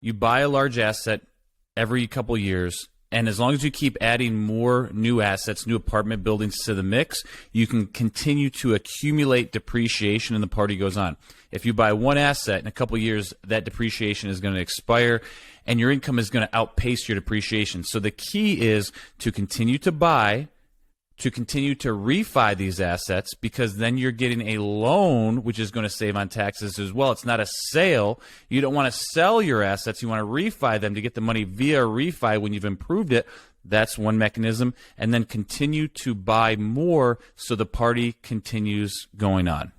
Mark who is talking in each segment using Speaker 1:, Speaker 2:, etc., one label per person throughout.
Speaker 1: you buy a large asset every couple years, and as long as you keep adding more new assets, new apartment buildings to the mix, you can continue to accumulate depreciation and the party goes on. If you buy one asset in a couple years, that depreciation is going to expire and your income is going to outpace your depreciation. So the key is to continue to buy, to continue to refi these assets, because then you're getting a loan, which is going to save on taxes as well. It's not a sale. You don't want to sell your assets. You want to refi them to get the money via a refi when you've improved it. That's one mechanism. And then continue to buy more so the party continues going on.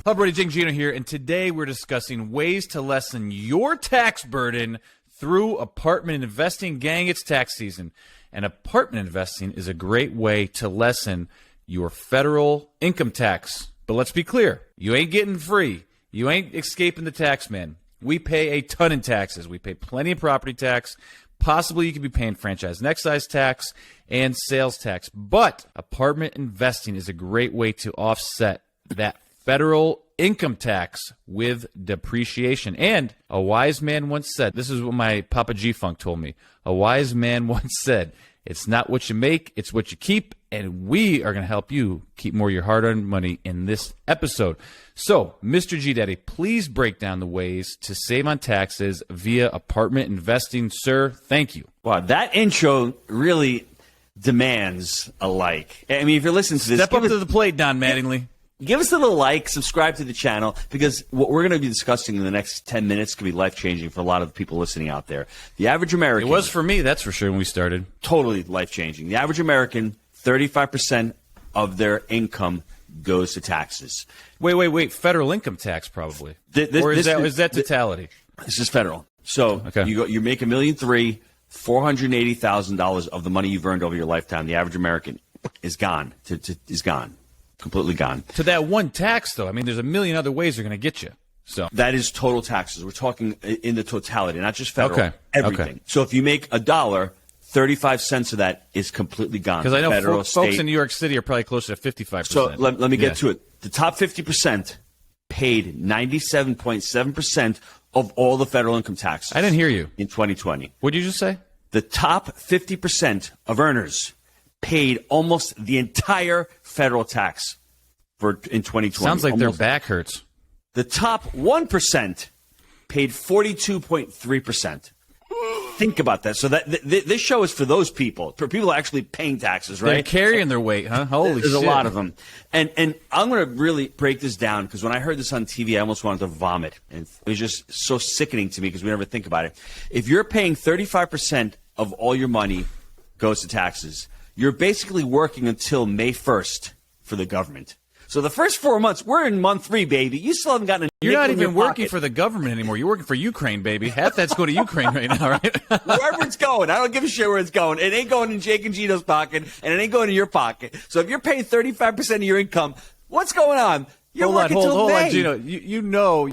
Speaker 1: Hello, Brady Jing Gino here, and today we're discussing ways to lessen your tax burden through apartment investing. Gang, it's tax season, and apartment investing is a great way to lessen your federal income tax. But let's be clear, you ain't getting free. You ain't escaping the tax man. We pay a ton in taxes. We pay plenty of property tax. Possibly you could be paying franchise and excise tax and sales tax. But apartment investing is a great way to offset that federal income tax with depreciation. And a wise man once said, this is what my Papa G-Funk told me, a wise man once said, it's not what you make, it's what you keep, and we are going to help you keep more of your hard-earned money in this episode. So, Mr. G-Daddy, please break down the ways to save on taxes via apartment investing, sir. Thank you.
Speaker 2: Wow, that intro really demands a like. I mean, if you're listening to this...
Speaker 1: Step up to the plate, Don Mattingly.
Speaker 2: Give us a little like, subscribe to the channel, because what we're going to be discussing in the next 10 minutes could be life-changing for a lot of the people listening out there. The average American...
Speaker 1: It was for me, that's for sure, when we started.
Speaker 2: Totally life-changing. The average American, 35% of their income goes to taxes.
Speaker 1: Wait. Federal income tax, probably. Is that totality?
Speaker 2: This is federal. So
Speaker 1: okay.
Speaker 2: You make $1.3 million, $480,000 of the money you've earned over your lifetime. The average American is gone. Is gone. Completely gone.
Speaker 1: To that one tax, though. I mean, there's a million other ways they're going to get you. So
Speaker 2: that is total taxes. We're talking in the totality, not just federal.
Speaker 1: Okay.
Speaker 2: Everything.
Speaker 1: Okay.
Speaker 2: So if you make $1, 35 cents of that is completely gone.
Speaker 1: Because I know
Speaker 2: federal,
Speaker 1: folks in New York City are probably closer to 55%.
Speaker 2: So let me get to it. The top 50% paid 97.7% of all the federal income taxes.
Speaker 1: I didn't hear you.
Speaker 2: In 2020.
Speaker 1: What did you just say?
Speaker 2: The top 50% of earners paid almost the entire federal tax in 2020.
Speaker 1: Sounds like their back hurts.
Speaker 2: The top 1% paid 42.3%. Think about that. So this show is for those people, for people actually paying taxes, right?
Speaker 1: They're carrying their weight, huh? Holy shit.
Speaker 2: There's a lot of them. And I'm going to really break this down, because when I heard this on TV, I almost wanted to vomit. And it was just so sickening to me, because we never think about it. If you're paying 35% of all your money goes to taxes, you're basically working until May 1st for the government. So the first 4 months, we're in month 3, baby. You still haven't gotten a
Speaker 1: You're not even working
Speaker 2: pocket.
Speaker 1: for the government anymore. You're working for Ukraine, baby. Half that's going to Ukraine right now, right?
Speaker 2: Wherever it's going. I don't give a shit where it's going. It ain't going in Jake and Gino's pocket, and it ain't going in your pocket. So if you're paying 35% of your income, what's going on? You're working till May.
Speaker 1: Hold on, Gino. You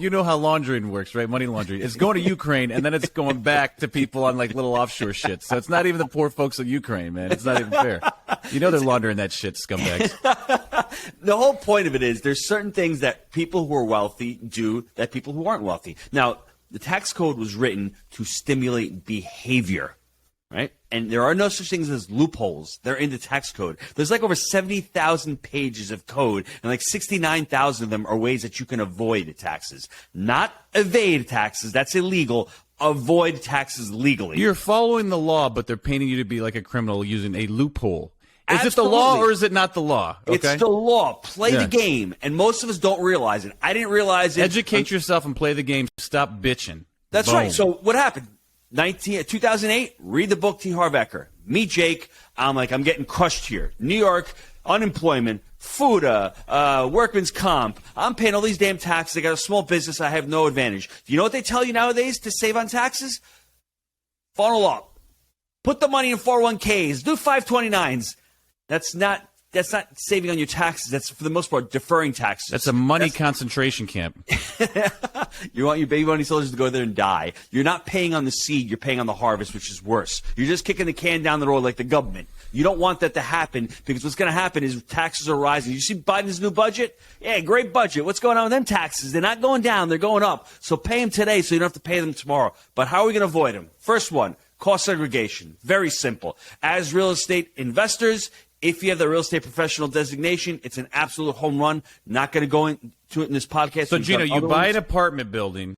Speaker 1: know how laundering works, right? Money laundering. It's going to Ukraine, and then it's going back to people on like little offshore shit. So it's not even the poor folks of Ukraine, man. It's not even fair. You know they're laundering that shit, scumbags.
Speaker 2: The whole point of it is there's certain things that people who are wealthy do that people who aren't wealthy. Now, the tax code was written to stimulate behavior, right? And there are no such things as loopholes. They're in the tax code. There's like over 70,000 pages of code, and like 69,000 of them are ways that you can avoid taxes. Not evade taxes. That's illegal. Avoid taxes legally.
Speaker 1: You're following the law, but they're painting you to be like a criminal using a loophole. Is
Speaker 2: Absolutely.
Speaker 1: it the law or is it not the law? Okay?
Speaker 2: It's the law. Play the game. And most of us don't realize it. I didn't realize it.
Speaker 1: Educate yourself and play the game. Stop bitching.
Speaker 2: That's
Speaker 1: Boom.
Speaker 2: right. So what happened? 2008, read the book T. Harv Eker. Meet Jake. I'm getting crushed here. New York, unemployment, FUTA, workman's comp. I'm paying all these damn taxes. I got a small business. I have no advantage. Do you know what they tell you nowadays to save on taxes? Funnel up. Put the money in 401ks. Do 529s. That's not that's not saving on your taxes. That's, for the most part, deferring taxes.
Speaker 1: That's a money concentration camp.
Speaker 2: You want your baby money soldiers to go there and die. You're not paying on the seed. You're paying on the harvest, which is worse. You're just kicking the can down the road like the government. You don't want that to happen, because what's going to happen is taxes are rising. You see Biden's new budget? Yeah, great budget. What's going on with them taxes? They're not going down. They're going up. So pay them today so you don't have to pay them tomorrow. But how are we going to avoid them? First one, cost segregation. Very simple. As real estate investors, if you have the real estate professional designation, it's an absolute home run. Not going to go into it in this podcast.
Speaker 1: So, Gino, you buy an apartment building,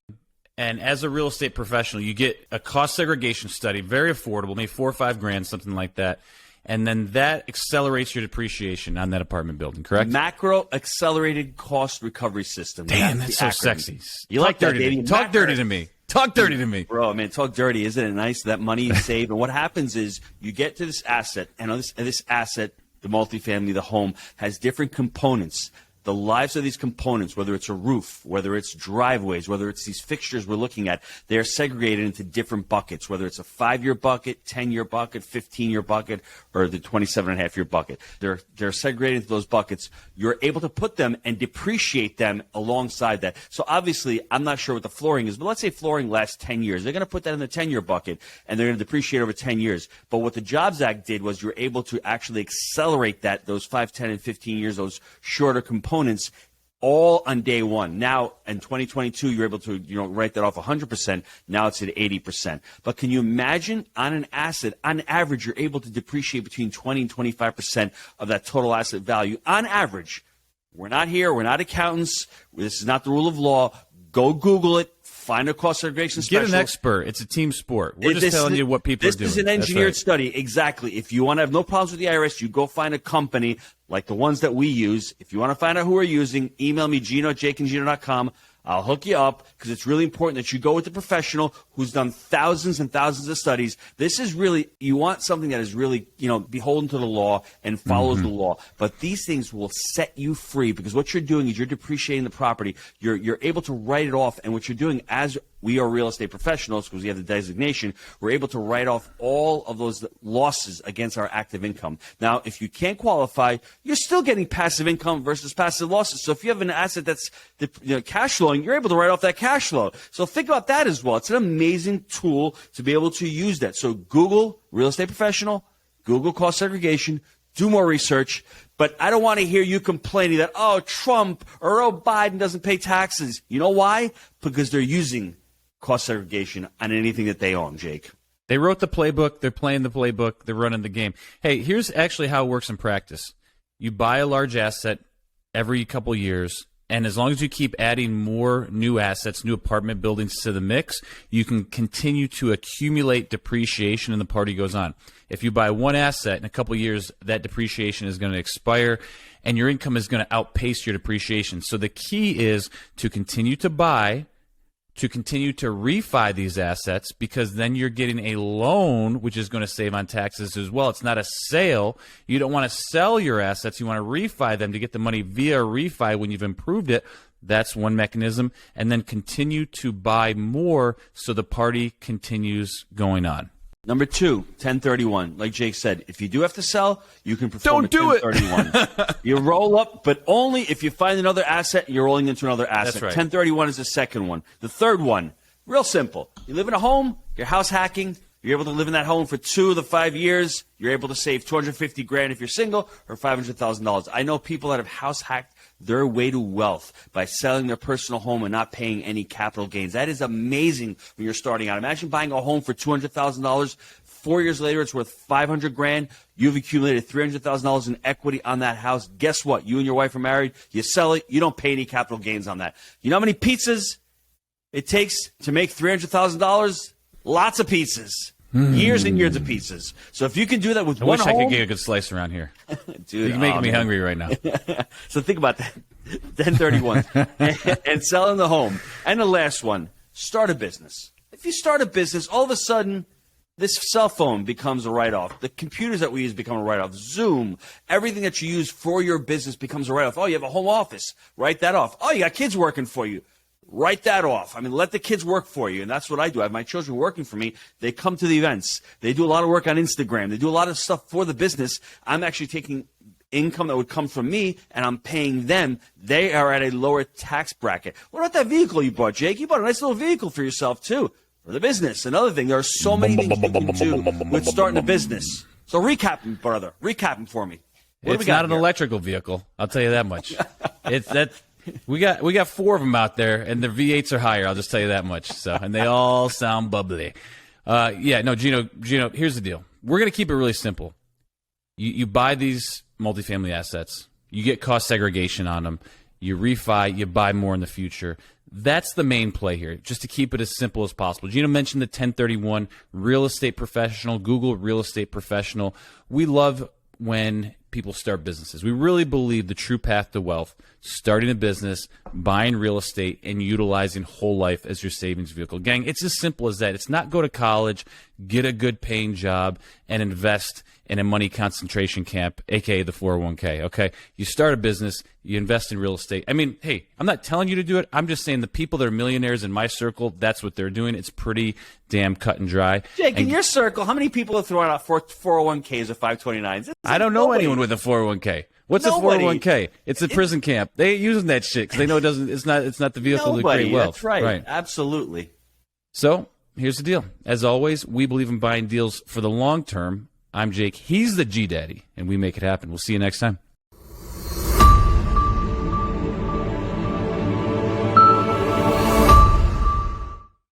Speaker 1: and as a real estate professional, you get a cost segregation study, very affordable, maybe $4 or $5 grand, something like that. And then that accelerates your depreciation on that apartment building, correct?
Speaker 2: Macro accelerated cost recovery system.
Speaker 1: Damn, that's so sexy.
Speaker 2: You like that, baby?
Speaker 1: Talk dirty to me. Talk dirty to me.
Speaker 2: Bro, man, talk dirty. Isn't it nice, that money you save? And what happens is you get to this asset, and this asset, the multifamily, the home, has different components. The lives of these components, whether it's a roof, whether it's driveways, whether it's these fixtures we're looking at, they're segregated into different buckets, whether it's a 5-year bucket, 10-year bucket, 15-year bucket, or the 27.5-year bucket. They're segregated into those buckets. You're able to put them and depreciate them alongside that. So obviously, I'm not sure what the flooring is, but let's say flooring lasts 10 years. They're going to put that in the 10-year bucket, and they're going to depreciate over 10 years. But what the Jobs Act did was you're able to actually accelerate that, those 5, 10, and 15 years, those shorter components, all on day one. Now, in 2022, you're able to, write that off 100%. Now it's at 80%. But can you imagine, on an asset, on average, you're able to depreciate between 20 and 25% of that total asset value on average. We're not here. We're not accountants. This is not the rule of law. Go Google it. Find a cost segregation specialist.
Speaker 1: Get an expert. It's a team sport. We're just telling you what people are doing.
Speaker 2: This is an engineered study. Exactly. If you want to have no problems with the IRS, you go find a company like the ones that we use. If you want to find out who we're using, email me, Gino@jakeandgino.com. I'll hook you up, because it's really important that you go with the professional who's done thousands and thousands of studies. This is really, you want something that is really, beholden to the law and follows the law. But these things will set you free, because what you're doing is you're depreciating the property. You're able to write it off. And what you're doing, as we are real estate professionals, because we have the designation, we're able to write off all of those losses against our active income. Now, if you can't qualify, you're still getting passive income versus passive losses. So if you have an asset that's cash flowing, you're able to write off that cash flow. So think about that as well. It's an amazing tool to be able to use that. So Google real estate professional, Google cost segregation, do more research. But I don't want to hear you complaining that, oh, Trump or oh, Biden doesn't pay taxes. You know why? Because they're using cost segregation on anything that they own, Jake.
Speaker 1: They wrote the playbook. They're playing the playbook. They're running the game. Hey, here's actually how it works in practice. You buy a large asset every couple years, and as long as you keep adding more new assets, new apartment buildings to the mix, you can continue to accumulate depreciation, and the party goes on. If you buy one asset in a couple years, that depreciation is going to expire, and your income is going to outpace your depreciation. So the key is to continue to buy, to continue to refi these assets, because then you're getting a loan, which is going to save on taxes as well. It's not a sale. You don't want to sell your assets. You want to refi them to get the money via refi when you've improved it. That's one mechanism. And then continue to buy more so the party continues going on.
Speaker 2: Number 2, 1031. Like Jake said, if you do have to sell, you can perform
Speaker 1: Don't do
Speaker 2: a 1031. You roll up, but only if you find another asset, you're rolling into another asset.
Speaker 1: That's right.
Speaker 2: 1031 is the second one. The third one, real simple. You live in a home, you're house hacking, you're able to live in that home for 2 of the 5 years. You're able to save $250,000 if you're single, or $500,000. I know people that have house hacked their way to wealth by selling their personal home and not paying any capital gains. That is amazing when you're starting out. Imagine buying a home for $200,000. 4 years later, it's worth $500,000. You've accumulated $300,000 in equity on that house. Guess what? You and your wife are married. You sell it. You don't pay any capital gains on that. You know how many pizzas it takes to make $300,000? Lots of pizzas. Years and years of pizzas. So if you can do that with
Speaker 1: I
Speaker 2: one
Speaker 1: wish
Speaker 2: home,
Speaker 1: I could get a good slice around here.
Speaker 2: Dude,
Speaker 1: you're making me hungry right now.
Speaker 2: So think about that. 1031. And selling the home. And the last one, start a business. If you start a business, all of a sudden, this cell phone becomes a write-off. The computers that we use become a write-off. Zoom, everything that you use for your business becomes a write-off. Oh, you have a home office. Write that off. Oh, you got kids working for you. Write that off. I mean, let the kids work for you. And that's what I do. I have my children working for me. They come to the events. They do a lot of work on Instagram. They do a lot of stuff for the business. I'm actually taking income that would come from me, and I'm paying them. They are at a lower tax bracket. What about that vehicle you bought, Jake? You bought a nice little vehicle for yourself, too, for the business. Another thing, there are so many things you can do with starting a business. So recap them, brother. Recap them for me.
Speaker 1: It's not an electrical vehicle. I'll tell you that much. We got 4 of them out there, and their V8s are higher. I'll just tell you that much. So, and they all sound bubbly. Gino, here's the deal. We're going to keep it really simple. You buy these multifamily assets. You get cost segregation on them. You refi. You buy more in the future. That's the main play here, just to keep it as simple as possible. Gino mentioned the 1031 real estate professional. Google real estate professional. We love when people start businesses. We really believe the true path to wealth, starting a business, buying real estate, and utilizing whole life as your savings vehicle. Gang, it's as simple as that. It's not go to college, get a good paying job, and invest in a money concentration camp, aka the 401k, okay? You start a business, you invest in real estate. I mean, hey, I'm not telling you to do it. I'm just saying the people that are millionaires in my circle, that's what they're doing. It's pretty damn cut and dry.
Speaker 2: Jake, in your circle, how many people are throwing out 401ks or 529s?
Speaker 1: I don't know anyone with a 401k. What's
Speaker 2: Nobody.
Speaker 1: A 401k? It's a prison camp. They ain't using that shit because they know it's not the vehicle to create wealth.
Speaker 2: That's right. Absolutely.
Speaker 1: So here's the deal. As always, we believe in buying deals for the long term. I'm Jake. He's the G Daddy, and we make it happen. We'll see you next time.